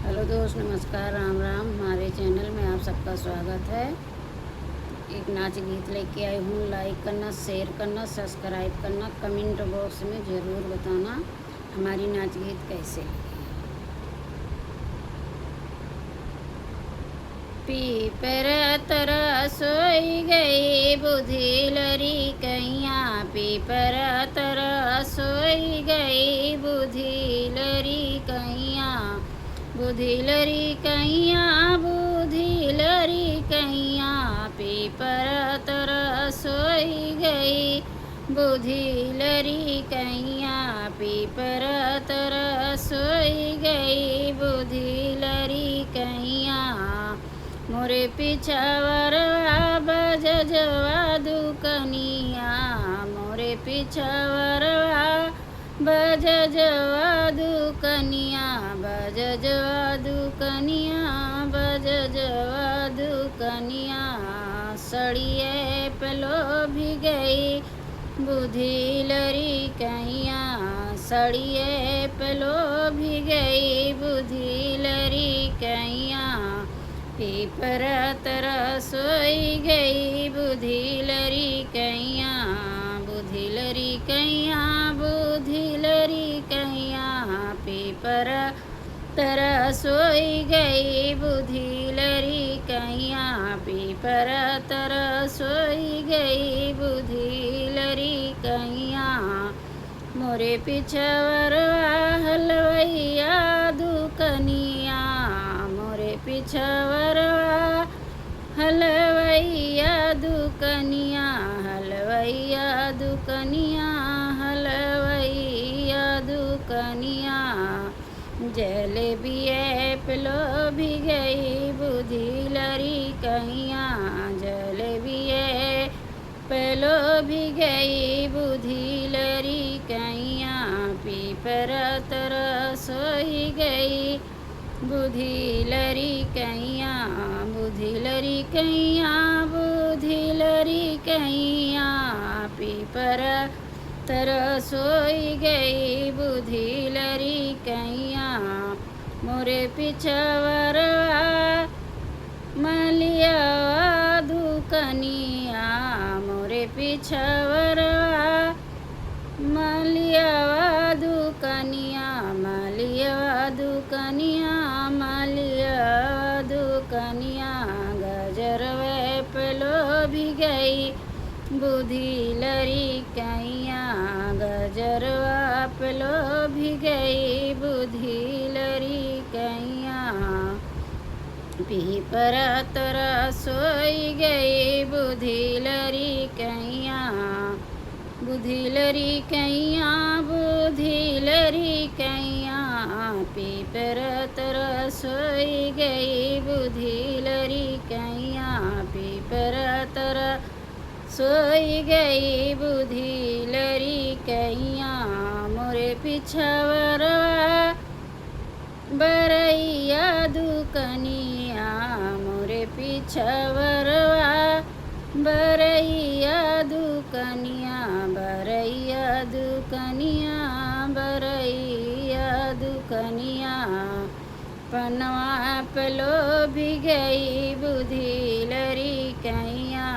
Hello दोस्त, नमस्कार, राम राम। हमारे चैनल में आप सबका स्वागत है। एक नाच गीत लेके आई हूँ। लाइक करना, शेयर करना, सब्सक्राइब करना, कमेंट बॉक्स में ज़रूर बताना हमारी नाच गीत कैसे लगी। पीपर तरह सोई गई बुद्धि लरी कैया, पीपर तरह सोई गई बुद्धि लरी कैया, बुद्धि लरी कैया, बुद्धि लरी कैया, पीपर तरह सोई गई बुद्धि लरी कैया, पीपर तरह सोई गई बुद्धि लरी कैया, मोरे पिछवरवा बजजवा दुकनिया, मोरे पिछवरवा बजजवा दुकनिया, बजजवा दुकनिया, बजजवा दुकनिया, सड़िए पलो भी गई बुद्धि लरी कैया, सड़िए पलो भी गई बुद्धि लरी कैया, पीपर तरह सोई गई बुद्धि लरी कैया, बुद्धि लरी कैया, बुद्धि लरी कैया, पीपर तरह सोई गई बुद्धि लरी कैया, पीपर तरह सोई गई बुद्धि लरी कैया, मोरे पिछवरवा हलवैया दुकनिया, मोरे पिछवरवा हलवैया दुकनिया, हलवैया दुकनिया, हलवैया दुकनिया, जलेबिए पलो भी गई बुद्धि लरी कैया, जलेबिए पलो भी गई बुद्धि लरी कैया, पीपर तरह सोई गई बुद्धि लरी कैया, बुद्धि लरी कैया, बुद्धि लरी कैया, पीपर तरह सोई गई बुद्धि लरी कैया, मोरे पिछवरवा मलियावा दुकनिया, मोरे पिछवरवा मलियावा दुकनिया, मलियावा दुकनिया, मलियावा दुकनिया, गजरवे पलो भी गई बुद्धि लरी कैया, गजरवा पलो भी गई बुद्धि लरी कैया, पीपर तरह सोई गई बुद्धि लरी कैया, बुद्धि लरी कैया, बुद्धि लरी कैया, पीपर तरह सोई गई बुद्धि लरी कैया, पीपर तरह सोई गई बुद्धि लरी कैया, मोरे पिछवरवा बरैया दुकनिया, मोरे पिछवरवा बरैया दुकनिया, बरैया दुकनिया, बरैया दुकनिया, पनवा पलो भी गई बुद्धि लरी कैया,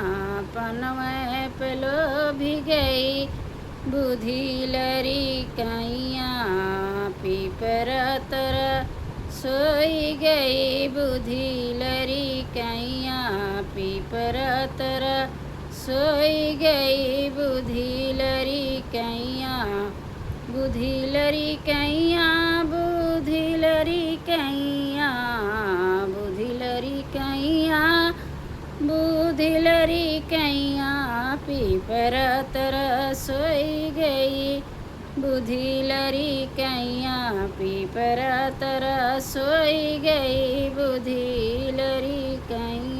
पनवा पलो भी गई बुद्धि लरी कैया, पीपर तरह सोई गई बुद्धि लरी कैया, पीपर तरह सोई गई बुद्धि लरी कैया, बुद्धि लरी कैया, बुद्धि लरी कैया, बुद्धि लरी कैया, बुद्धि लरी कैया, पीपर तरह सोई गई बुद्धि लरी कैया, पीपर तरह सोई गई बुद्धि लरी कैया।